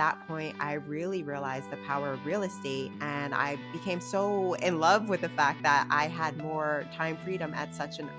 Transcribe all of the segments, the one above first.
that point, I really realized the power of real estate. And I became so in love with the fact that I had more time freedom at such an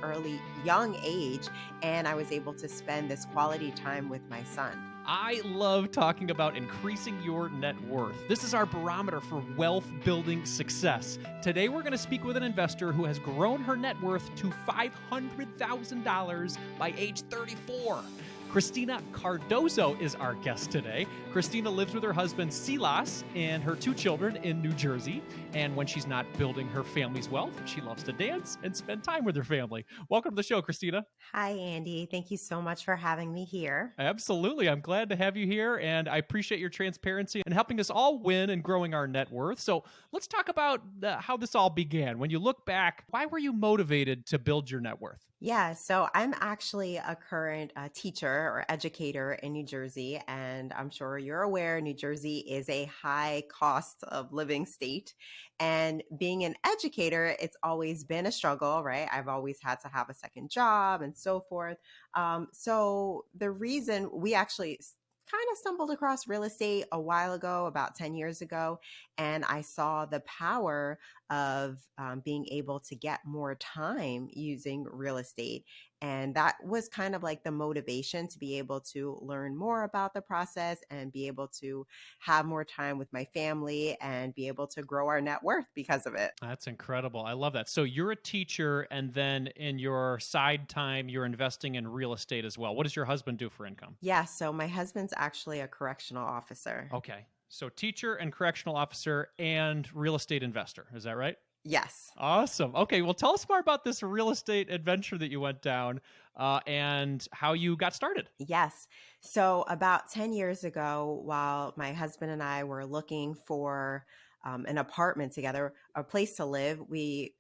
young age. And I was able to spend this quality time with my son. I love talking about increasing your net worth. This is our barometer for wealth building success. Today, we're going to speak with an investor who has grown her net worth to $500,000 by age 34. Crystina Cardozo is our guest today. Crystina lives with her husband Silas and her 2 children in New Jersey. And when she's not building her family's wealth, she loves to dance and spend time with her family. Welcome to the show, Crystina. Hi, Andy. Thank you so much for having me here. Absolutely. I'm glad to have you here, and I appreciate your transparency and helping us all win and growing our net worth. So let's talk about how this all began. When you look back, why were you motivated to build your net worth? Yeah, so I'm actually a current teacher or educator in New Jersey, and I'm sure you're aware New Jersey is a high cost of living state. And being an educator, it's always been a struggle, right? I've always had to have a second job and so forth. So the reason we actually kind of stumbled across real estate a while ago, about 10 years ago, and I saw the power of being able to get more time using real estate. And that was kind of like the motivation to be able to learn more about the process and be able to have more time with my family and be able to grow our net worth because of it. That's incredible. I love that. So you're a teacher, and then in your side time, you're investing in real estate as well. What does your husband do for income? Yeah, so my husband's actually a correctional officer. Okay. So teacher and correctional officer and real estate investor. Is that right? Yes. Awesome. Okay. Well, tell us more about this real estate adventure that you went down and how you got started. Yes. So about 10 years ago, while my husband and I were looking for an apartment together, a place to live, we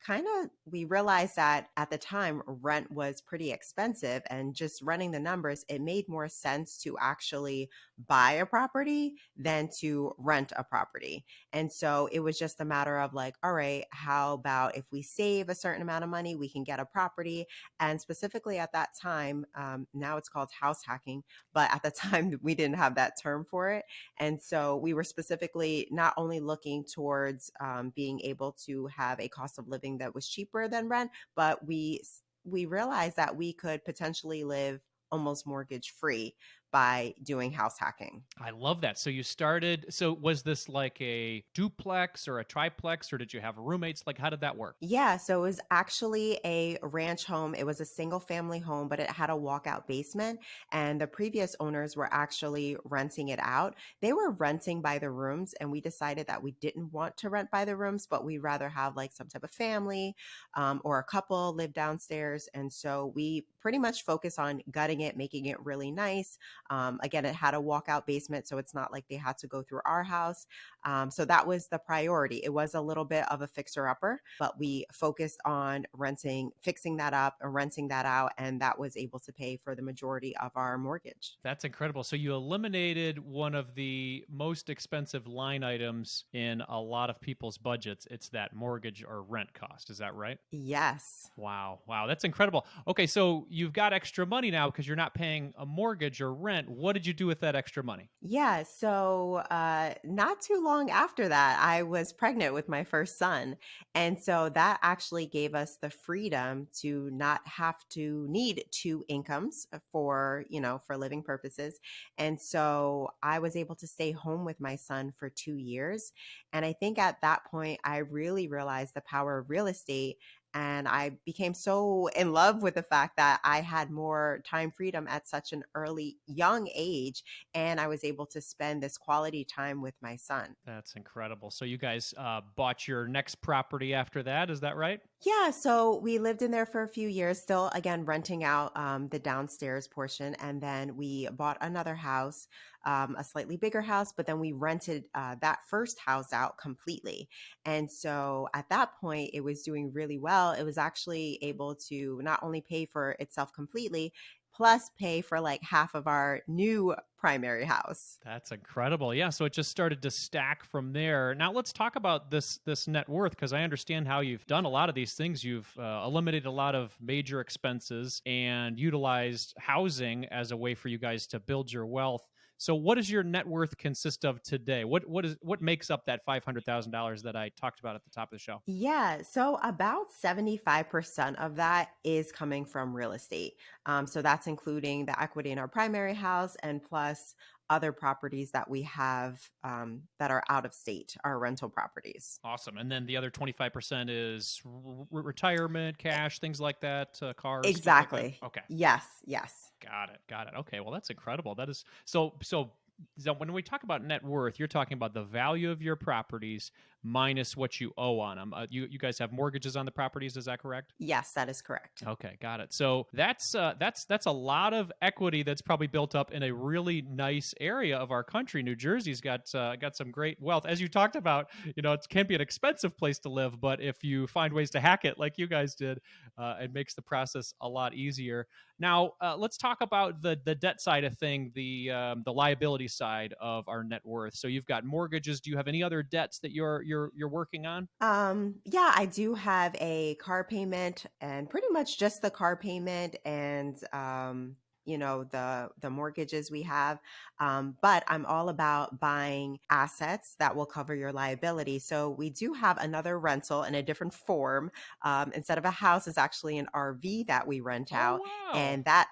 realized that at the time rent was pretty expensive, and just running the numbers, it made more sense to actually buy a property than to rent a property. And so it was just a matter of like, all right, how about if we save a certain amount of money, we can get a property. And specifically at that time, now it's called house hacking, but at the time we didn't have that term for it. And so we were specifically not only looking towards being able to have a cost of living that was cheaper than rent, but we realized that we could potentially live almost mortgage free by doing house hacking. I love that. So you started, so was this like a duplex or a triplex, or did you have roommates? Like, how did that work? Yeah, so it was actually a ranch home. It was a single family home, but it had a walkout basement. And the previous owners were actually renting it out. They were renting by the rooms, and we decided that we didn't want to rent by the rooms, but we'd rather have like some type of family or a couple live downstairs. And so we pretty much focus on gutting it, making it really nice. Again, it had a walkout basement, so it's not like they had to go through our house. So that was the priority. It was a little bit of a fixer-upper, but we focused on fixing that up and renting that out, and that was able to pay for the majority of our mortgage. That's incredible. So you eliminated one of the most expensive line items in a lot of people's budgets. It's that mortgage or rent cost. Is that right? Yes. Wow. Wow. That's incredible. Okay. So you've got extra money now because you're not paying a mortgage or rent. What did you do with that extra money? Yeah. So not too long after that, I was pregnant with my first son. And so that actually gave us the freedom to not have to need 2 incomes for living purposes. And so I was able to stay home with my son for 2 years. And I think at that point, I really realized the power of real estate. And I became so in love with the fact that I had more time freedom at such an young age. And I was able to spend this quality time with my son. That's incredible. So you guys bought your next property after that. Is that right? Yeah, so we lived in there for a few years, still, again, renting out the downstairs portion. And then we bought another house, a slightly bigger house, but then we rented that first house out completely. And so at that point, it was doing really well. It was actually able to not only pay for itself completely, plus pay for like half of our new primary house. That's incredible. Yeah. So it just started to stack from there. Now let's talk about this net worth, because I understand how you've done a lot of these things. You've eliminated a lot of major expenses and utilized housing as a way for you guys to build your wealth. So what does your net worth consist of today? What makes up that $500,000 that I talked about at the top of the show? Yeah, so about 75% of that is coming from real estate. So that's including the equity in our primary house and plus other properties that we have that are out of state, our rental properties. Awesome. And then the other 25% is retirement, cash, things like that, cars, stuff like that. Exactly. Okay. Yes, yes. Got it. Got it. Okay. Well, that's incredible. That is so when we talk about net worth, you're talking about the value of your properties minus what you owe on them. You guys have mortgages on the properties, is that correct? Yes, that is correct. Okay, got it. So that's a lot of equity that's probably built up in a really nice area of our country. New Jersey's got some great wealth, as you talked about. It can be an expensive place to live, but if you find ways to hack it, like you guys did, it makes the process a lot easier. Now, let's talk about the debt side of thing, the liability side of our net worth. So you've got mortgages. Do you have any other debts that you're working on? Yeah, I do have a car payment and pretty much just the car payment and the mortgages we have. But I'm all about buying assets that will cover your liability. So we do have another rental in a different form. Instead of a house, it's actually an RV that we rent Oh, out, wow. and that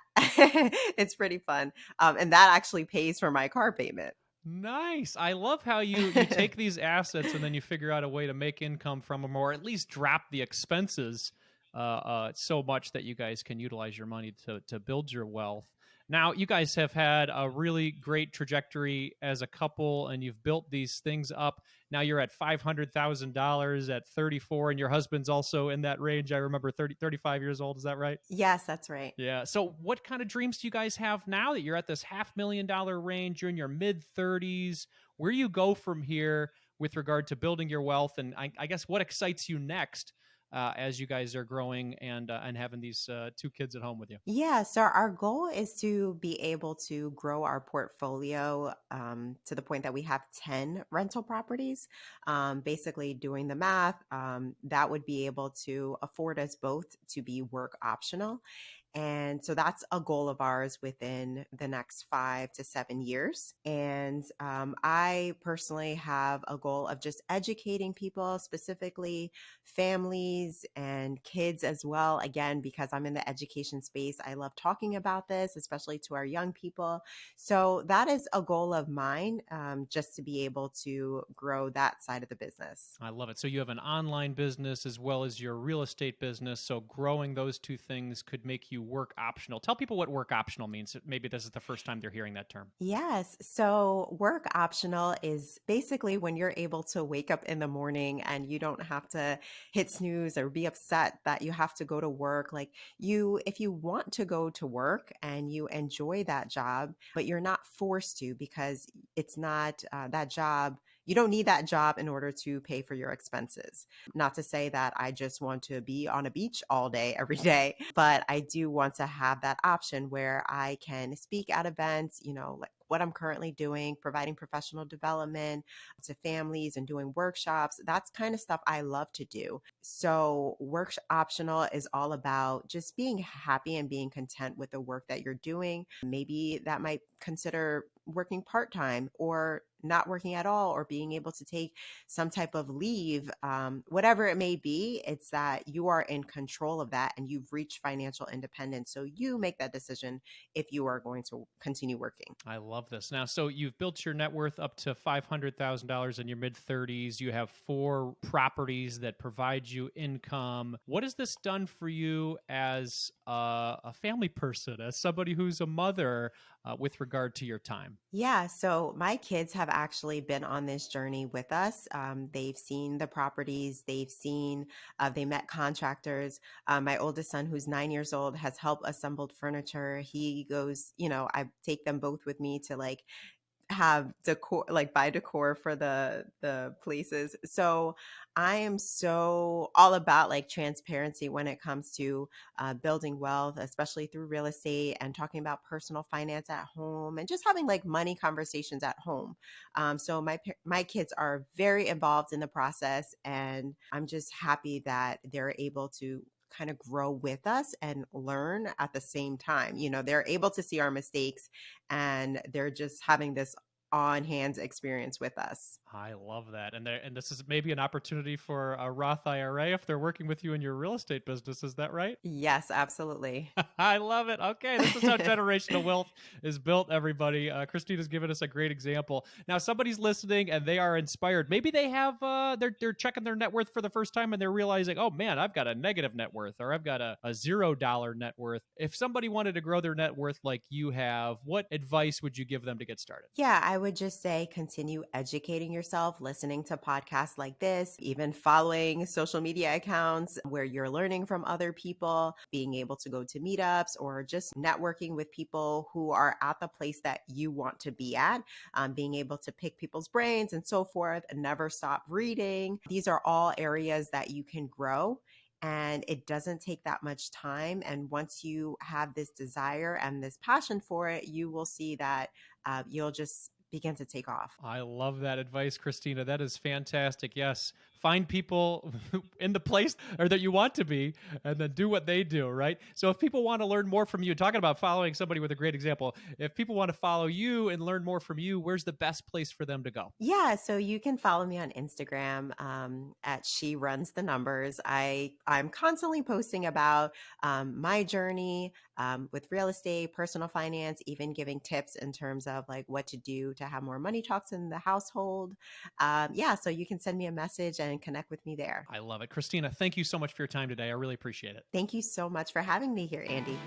it's pretty fun. And that actually pays for my car payment. Nice. I love how you take these assets and then you figure out a way to make income from them, or at least drop the expenses so much that you guys can utilize your money to build your wealth. Now, you guys have had a really great trajectory as a couple, and you've built these things up. Now you're at $500,000 at 34, and your husband's also in that range. I remember 35 years old. Is that right? Yes, that's right. Yeah. So, what kind of dreams do you guys have now that you're at this $500,000 range? You're in your mid 30s. Where do you go from here with regard to building your wealth? And I guess what excites you next as you guys are growing and having these two kids at home with you? Yeah, so our goal is to be able to grow our portfolio to the point that we have 10 rental properties. Basically, doing the math, that would be able to afford us both to be work optional. And so that's a goal of ours within the next 5 to 7 years. And I personally have a goal of just educating people, specifically families and kids as well. Again, because I'm in the education space, I love talking about this, especially to our young people. So that is a goal of mine, just to be able to grow that side of the business. I love it. So, you have an online business as well as your real estate business. So, growing those two things could make you work optional. Tell people what work optional means. Maybe this is the first time they're hearing that term. Yes. So work optional is basically when you're able to wake up in the morning and you don't have to hit snooze or be upset that you have to go to work. Like if you want to go to work and you enjoy that job, but you're not forced to because it's not that job. You don't need that job in order to pay for your expenses. Not to say that I just want to be on a beach all day, every day, but I do want to have that option where I can speak at events, like what I'm currently doing, providing professional development to families and doing workshops. That's kind of stuff I love to do. So, work optional is all about just being happy and being content with the work that you're doing. Maybe that might consider working part time or not working at all or being able to take some type of leave, whatever it may be. It's that you are in control of that and you've reached financial independence. So you make that decision if you are going to continue working. I love this. Now, so you've built your net worth up to $500,000 in your mid 30s. You have 4 properties that provide you income. What has this done for you as a family person, as somebody who's a mother, with regard to your time? Yeah, so my kids have actually been on this journey with us. They've seen the properties, they met contractors. My oldest son, who's 9 years old, has helped assembled furniture. He goes, I take them both with me to like have decor, like buy decor for the places. So I am so all about like transparency when it comes to building wealth, especially through real estate and talking about personal finance at home and just having like money conversations at home. So my kids are very involved in the process, and I'm just happy that they're able to kind of grow with us and learn at the same time. They're able to see our mistakes and they're just having this on hands experience with us. I love that. And this is maybe an opportunity for a Roth IRA if they're working with you in your real estate business. Is that right? Yes, absolutely. I love it. Okay, this is how generational wealth is built, everybody. Christina's given us a great example. Now, somebody's listening and they are inspired. Maybe they have they're checking their net worth for the first time and they're realizing, oh man, I've got a negative net worth or I've got a $0 net worth. If somebody wanted to grow their net worth like you have, what advice would you give them to get started? Yeah, I would just say continue educating yourself, listening to podcasts like this, even following social media accounts where you're learning from other people, being able to go to meetups or just networking with people who are at the place that you want to be at, being able to pick people's brains and so forth, and never stop reading. These are all areas that you can grow. And it doesn't take that much time. And once you have this desire and this passion for it, you will see that you'll just begin to take off. I love that advice, Christina. That is fantastic. Yes. Find people in the place or that you want to be and then do what they do, right? So if people want to learn more from you, talking about following somebody with a great example, if people want to follow you and learn more from you, where's the best place for them to go? Yeah, so you can follow me on Instagram at She Runs the Numbers. I'm constantly posting about my journey with real estate, personal finance, even giving tips in terms of like what to do to have more money talks in the household. Yeah, so you can send me a message and connect with me there. I love it. Christina, thank you so much for your time today. I really appreciate it. Thank you so much for having me here, Andy.